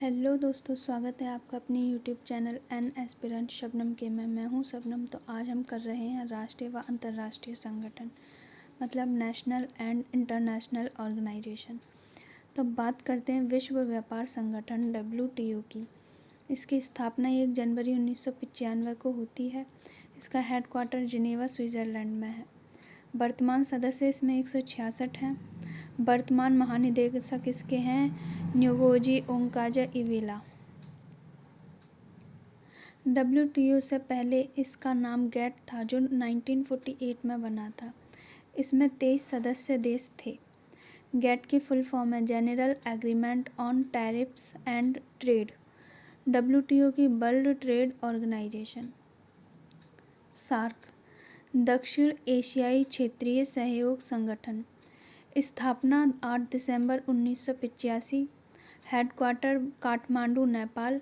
Hello दोस्तों, स्वागत है आपका अपने YouTube channel an aspirant Shabnam के में। मैं हूँ शबनम। तो आज हम कर रहे हैं राष्ट्रीय व अंतर्राष्ट्रीय संगठन, मतलब नेशनल एंड इंटरनेशनल ऑर्गेनाइजेशन। तो बात करते हैं विश्व व्यापार संगठन WTO की। इसकी स्थापना 1 जनवरी 1995 को होती है। इसका हेडक्वार्टर जिनेवा, स्विट्ज़रलैंड में है। वर्तमान सदस्य इसमें 166 हैं। वर्तमान महानिदेशक इसके हैं न्योगोजी ओंकाजा-इवेला। WTO से पहले इसका नाम गैट था, जो 1948 में बना था। इसमें 23 सदस्य देश थे। गैट की फुल फॉर्म है general agreement on tariffs and trade. WTO की वर्ल्ड ट्रेड ऑर्गेनाइजेशन। सार्क, दक्षिण एशियाई क्षेत्रीय सहयोग संगठन। स्थापना 8 दिसंबर 1985। हेडक्वार्टर काठमांडू, नेपाल।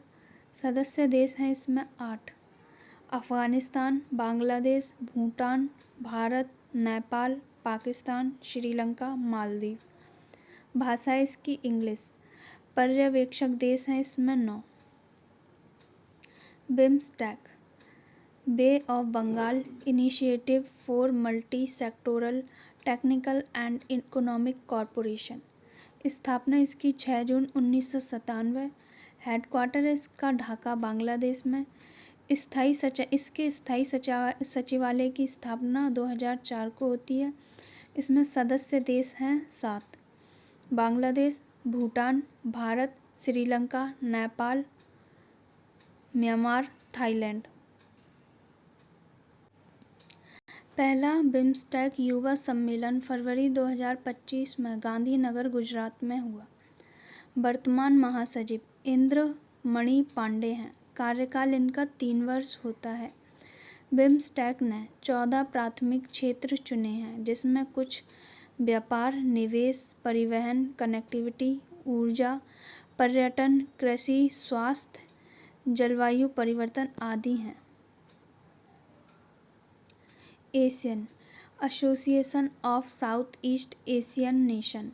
सदस्य देश हैं इसमें 8: अफ़गानिस्तान, बांग्लादेश, भूटान, भारत, नेपाल, पाकिस्तान, श्रीलंका, मालदीव। भाषा इसकी इंग्लिश। पर्यवेक्षक देश हैं इसमें 9। BIMSTEC, bay of Bengal initiative for multi sectoral technical and economic corporation. स्थापना इसकी 6 जून 1997। हेडक्वार्टर इसका ढाका, बांग्लादेश में। इसके स्थायी सचिवालय की स्थापना 2004 को होती है। इसमें सदस्य देश हैं 7: बांग्लादेश, भूटान, भारत, श्रीलंका, नेपाल, म्यांमार, थाईलैंड। पहला बिम्स्टेक युवा सम्मेलन फरवरी 2025 में गांधीनगर, गुजरात में हुआ। वर्तमान महासचिव इंद्रमणि पांडे हैं। कार्यकाल इनका 3 वर्ष होता है। बिम्स्टेक ने 14 प्राथमिक क्षेत्र चुने हैं, जिसमें कुछ व्यापार, निवेश, परिवहन, कनेक्टिविटी, ऊर्जा, पर्यटन, कृषि, स्वास्थ्य, जलवायु परिवर्तन आदि हैं। Asian association of south east Asian nation,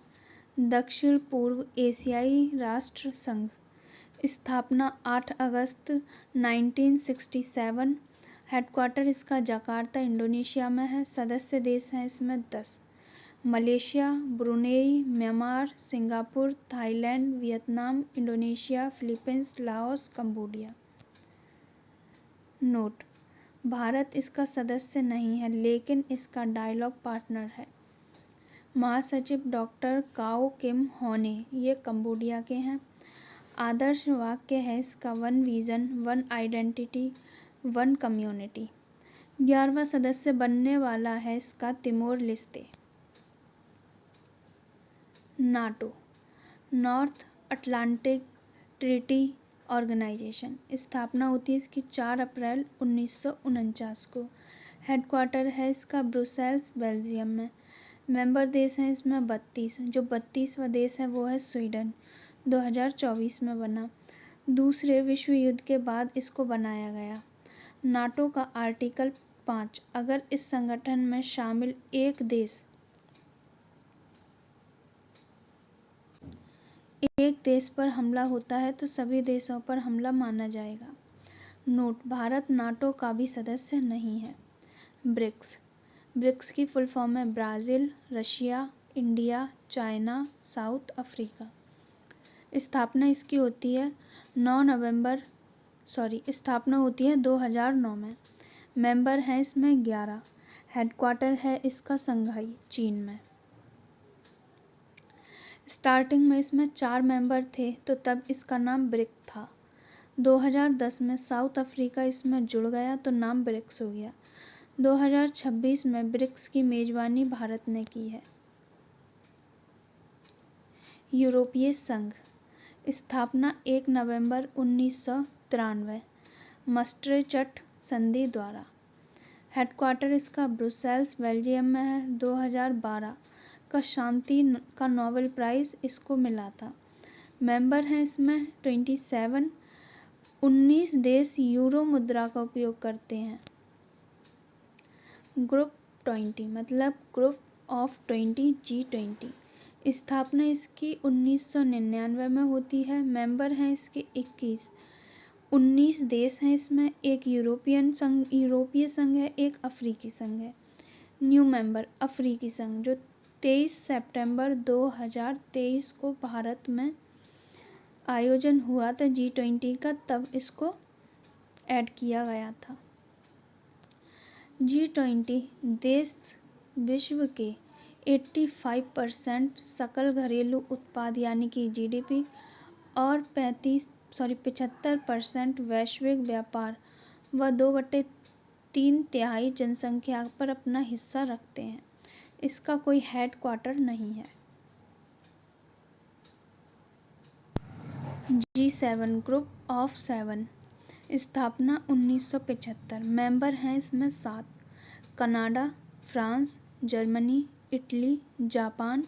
दक्षिण पूर्व एशियाई राष्ट्र संघ। स्थापना 8 अगस्त 1967। हेडक्वार्टर इसका जकार्ता, इंडोनेशिया में है। सदस्य देश हैं इसमें 10: Malaysia, Brunei, Myanmar, Singapore, Thailand, Vietnam, Indonesia, Philippines, Laos, Cambodia. Note: Bharat इसका सदस्य नहीं है, लेकिन इसका डायलॉग पार्टनर है। महासचिव डॉक्टर काओ किम होने, ये कंबोडिया के हैं। आदर्श वाक्य है इसका 1 विजन, 1 आइडेंटिटी, 1 कम्युनिटी। 11वां सदस्य बनने वाला है इसका Timor Leste. NATO, North Atlantic Treaty Organisation. स्थापना होती है इसकी 4 अप्रैल 1949 को। हेडक्वार्टर है इसका ब्रुसेल्स, बेल्जियम में। मेंबर देश हैं इसमें 32। जो 32वां देश है वो है स्वीडन। 2024 में बना। दूसरे विश्व युद्ध के बाद इसको बनाया गया। नाटो का आर्टिकल 5, अगर इस संगठन में शामिल एक देश पर हमला होता है तो सभी देशों पर हमला माना जाएगा। नोट: भारत नाटो का भी सदस्य नहीं है। ब्रिक्स की फुल फॉर्म है Brazil, Russia, India, China, south Africa. स्थापना इसकी होती है 2009 में। मेंबर हैं इसमें 11। हेडक्वार्टर है इसका शंघाई, चीन में। स्टार्टिंग में इसमें 4 मेंबर थे, तो तब इसका नाम ब्रिक था। 2010 में साउथ अफ्रीका इसमें जुड़ गया तो नाम ब्रिक्स हो गया। 2026 में ब्रिक्स की मेजबानी भारत ने की है। यूरोपीय संघ। स्थापना 1 नवंबर 1993, मास्ट्रिचट संधि द्वारा। हेडक्वार्टर इसका ब्रुसेल्स, बेल्जियम में है। 2012 का शांति का नोबेल प्राइज़ इसको मिला था। मेंबर हैं इसमें 27। 19 देश यूरो मुद्रा का उपयोग करते हैं। ग्रुप 20 मतलब ग्रुप ऑफ 20, G20। स्थापना इसकी 1999 में होती है। मेंबर हैं इसके 21। 19 देश हैं इसमें। एक यूरोपीय संघ है, एक अफ्रीकी संघ है। न्यू मेंबर अफ्रीकी संघ, जो 23 सितंबर 2023 को भारत में आयोजन हुआ था G20 का, तब इसको ऐड किया गया था। G20 देश विश्व के 85% सकल घरेलू उत्पाद यानी कि GDP और 75% वैश्विक व्यापार व 2/3 जनसंख्या पर अपना हिस्सा रखते हैं। इसका कोई हेड क्वार्टर नहीं है। G7 ग्रुप ऑफ 7, स्थापना 1975। मेंबर हैं इसमें 7। Canada, France, Germany, Italy, Japan,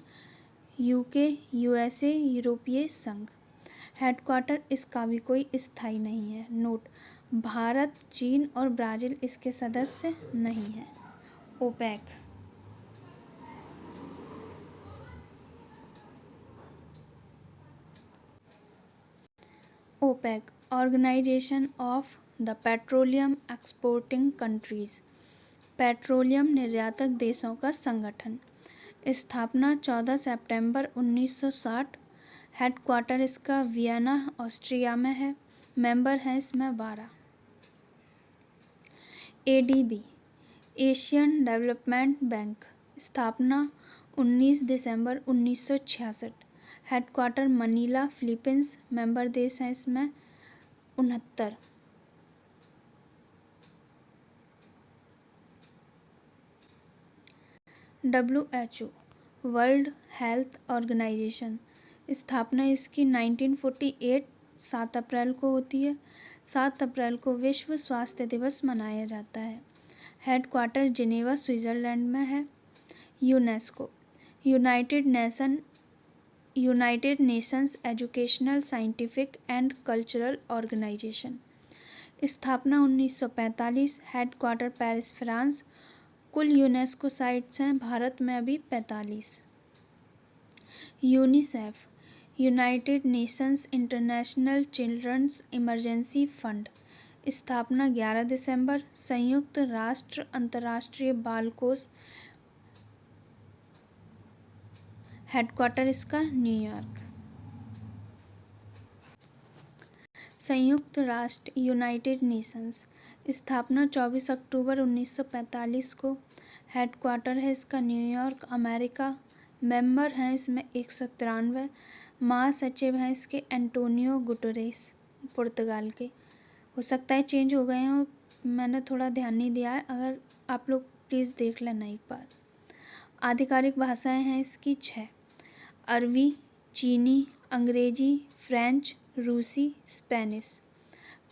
UK, USA, यूरोपीय संघ। हेडक्वार्टर इसका भी कोई स्थायी नहीं है। नोट: भारत, चीन और ब्राज़ील इसके सदस्य नहीं हैं। OPEC OPEC Organisation of the Petroleum Exporting Countries, petroleum निर्यातक देशों का संगठन। स्थापना 14 सितंबर 1960। हेडक्वार्टर इसका वियना, ऑस्ट्रिया में है। मेंबर हैं इसमें 12। ADB एशियन डेवलपमेंट बैंक, स्थापना 19 दिसंबर 1966। Headquarter Manila, Philippines. मेंबर देश हैं इसमें 69। WHO वर्ल्ड हेल्थ ऑर्गेनाइजेशन, स्थापना इसकी 1948 7 अप्रैल को होती है। 7 अप्रैल को विश्व स्वास्थ्य दिवस मनाया जाता है। हेडक्वार्टर जिनेवा, स्विट्ज़रलैंड में है। UNESCO United Nations Educational, Scientific and Cultural Organisation, स्थापना 1945। Headquarter Paris, France. कुल यूनेस्को साइट्स हैं भारत में अभी 45। UNICEF United Nations International Children's Emergency Fund, स्थापना 11 दिसंबर। संयुक्त राष्ट्र अंतर्राष्ट्रीय बाल कोष, हेडक्वार्टर इसका न्यूयॉर्क। संयुक्त राष्ट्र यूनाइटेड नेशंस, स्थापना 24 अक्टूबर 1945 को। हेडक्वार्टर है इसका न्यूयॉर्क, अमेरिका। मेंबर हैं इसमें 193। महासचिव हैं इसके एंटोनियो गुटेरेस, पुर्तगाल के। हो सकता है चेंज हो गए हों, मैंने थोड़ा ध्यान नहीं दिया है। अगर आप लोग प्लीज़ देख लेना एक बार। आधिकारिक भाषाएं हैं इसकी 6: अरबी, चीनी, अंग्रेजी, फ्रेंच, रूसी, स्पेनिश।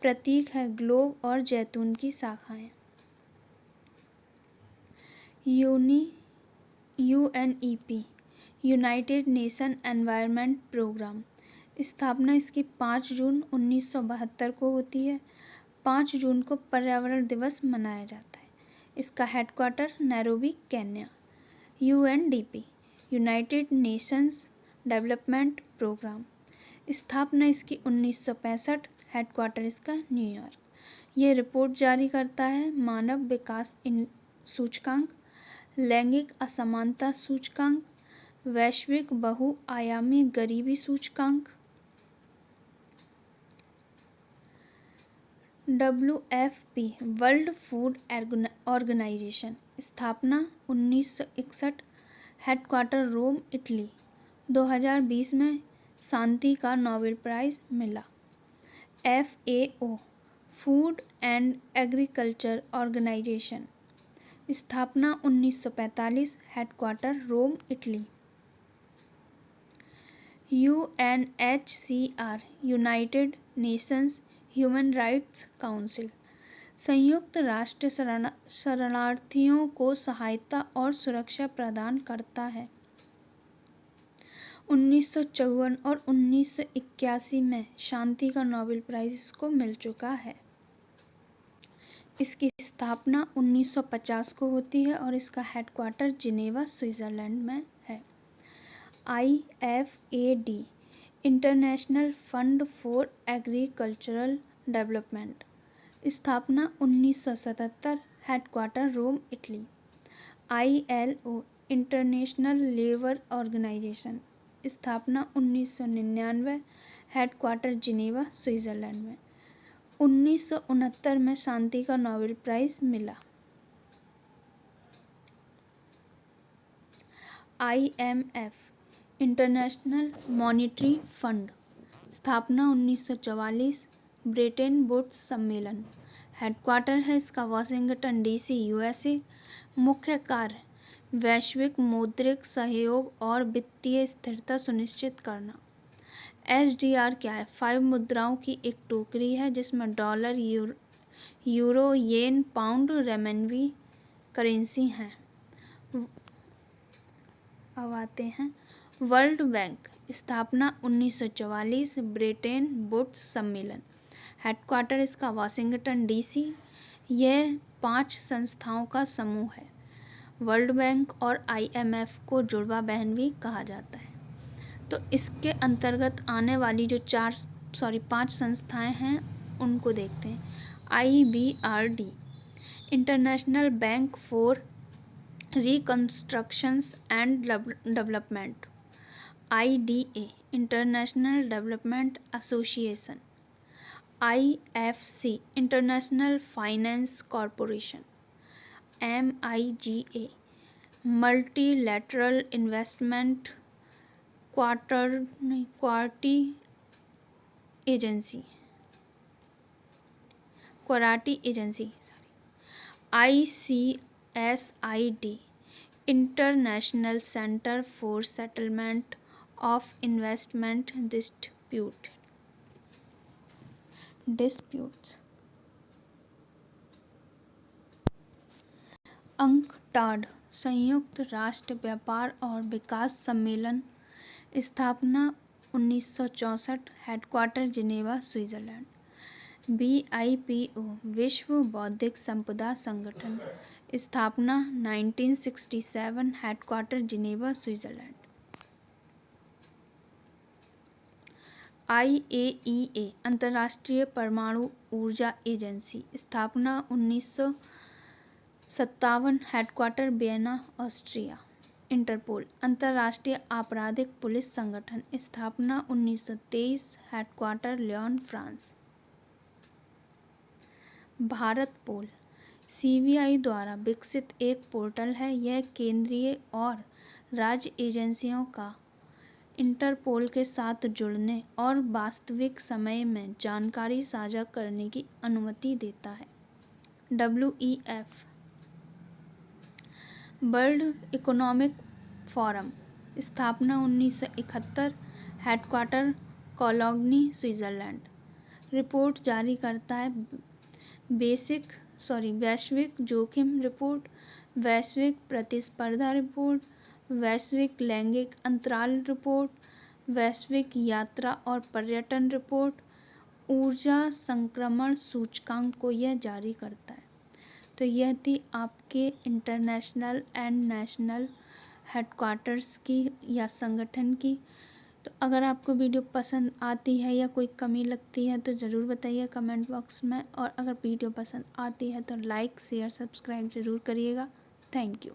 प्रतीक है ग्लोब और जैतून की शाखाएं। UNEP United Nation Environment Programme, स्थापना इसकी 5 जून 1972 को होती है। 5 जून को पर्यावरण दिवस मनाया जाता है। इसका headquarter Nairobi, Kenya. UNDP United Nations Development Programme, स्थापना इसकी 1965। हेडक्वार्टर इसका न्यूयॉर्क। ये रिपोर्ट जारी करता है मानव विकास सूचकांक, लैंगिक असमानता सूचकांक, वैश्विक बहुआयामी गरीबी सूचकांक। WFP वर्ल्ड फूड ऑर्गेनाइजेशन, स्थापना 1961। Headquarter Rome, Italy. 2020 में शांति का नोबेल प्राइज़ मिला। FAO Food and Agriculture Organisation, स्थापना 1945। Headquarter Rome, Italy. UNHCR United Nations Human Rights Council, संयुक्त राष्ट्र शरणार्थियों को सहायता और सुरक्षा प्रदान करता है। 1954 और 1981 में शांति का नोबेल प्राइज़ इसको मिल चुका है। इसकी स्थापना 1950 को होती है और इसका हेडक्वार्टर जिनेवा, स्विट्ज़रलैंड में है। IFAD International Fund for Agricultural Development, स्थापना 1977, headquarter Rome, Italy. ILO International Labour Organisation, स्थापना 1999, हेडक्वार्टर जिनेवा, स्विट्ज़रलैंड में। 1969 में शांति का नोबेल प्राइज़ मिला। IMF इंटरनेशनल मॉनेटरी फंड, स्थापना 1944, ब्रेटन वुड्स सम्मेलन, हेडक्वार्टर है इसका वाशिंगटन DC, USA। मुख्य कार्य वैश्विक मौद्रिक सहयोग और वित्तीय स्थिरता सुनिश्चित करना। SDR क्या है? 5 मुद्राओं की एक टोकरी है जिसमें डॉलर, यूरो, येन, पाउंड, रेमनवी करेंसी हैं। अब आते हैं वर्ल्ड बैंक, स्थापना 1944, ब्रेटन वुड्स सम्मेलन, हेडक्वार्टर इसका वाशिंगटन DC। यह 5 संस्थाओं का समूह है। वर्ल्ड बैंक और IMF को जुड़वा बहन भी कहा जाता है। तो इसके अंतर्गत आने वाली जो 5 संस्थाएं हैं उनको देखते हैं। IBRD International Bank for Reconstructions and Development. IDA International Development Association. IFC International Finance Corporation. MIGA Multilateral Investment Guarantee Agency. ICSID International Centre for Settlement of Investment Disputes. UNCTAD संयुक्त राष्ट्र व्यापार और विकास सम्मेलन, स्थापना 1964, हेडक्वार्टर जिनेवा, स्विट्ज़रलैंड। WIPO विश्व बौद्धिक संपदा संगठन, स्थापना 1967, हेडक्वार्टर जिनेवा, स्विट्ज़रलैंड। IAEA अंतर्राष्ट्रीय परमाणु ऊर्जा एजेंसी, स्थापना 1957, हेडक्वार्टर वियना, ऑस्ट्रिया। इंटरपोल अंतर्राष्ट्रीय आपराधिक पुलिस संगठन, स्थापना 1923, हेडक्वार्टर लियोन, फ्रांस। भारत पोल CBI द्वारा विकसित एक पोर्टल है। यह केंद्रीय और राज्य एजेंसियों का इंटरपोल के साथ जुड़ने और वास्तविक समय में जानकारी साझा करने की अनुमति देता है। WEF वर्ल्ड इकोनॉमिक फोरम, स्थापना 1971, हेडक्वार्टर कोलोग्नी, स्विट्ज़रलैंड। रिपोर्ट जारी करता है वैश्विक जोखिम रिपोर्ट, वैश्विक प्रतिस्पर्धा रिपोर्ट, वैश्विक लैंगिक अंतराल रिपोर्ट, वैश्विक यात्रा और पर्यटन रिपोर्ट, ऊर्जा संक्रमण सूचकांक को यह जारी करता है। तो यह थी आपके इंटरनेशनल एंड नेशनल हेडक्वार्टर्स की या संगठन की। तो अगर आपको वीडियो पसंद आती है या कोई कमी लगती है तो ज़रूर बताइए कमेंट बॉक्स में, और अगर वीडियो पसंद आती है तो लाइक शेयर सब्सक्राइब ज़रूर करिएगा। Thank you.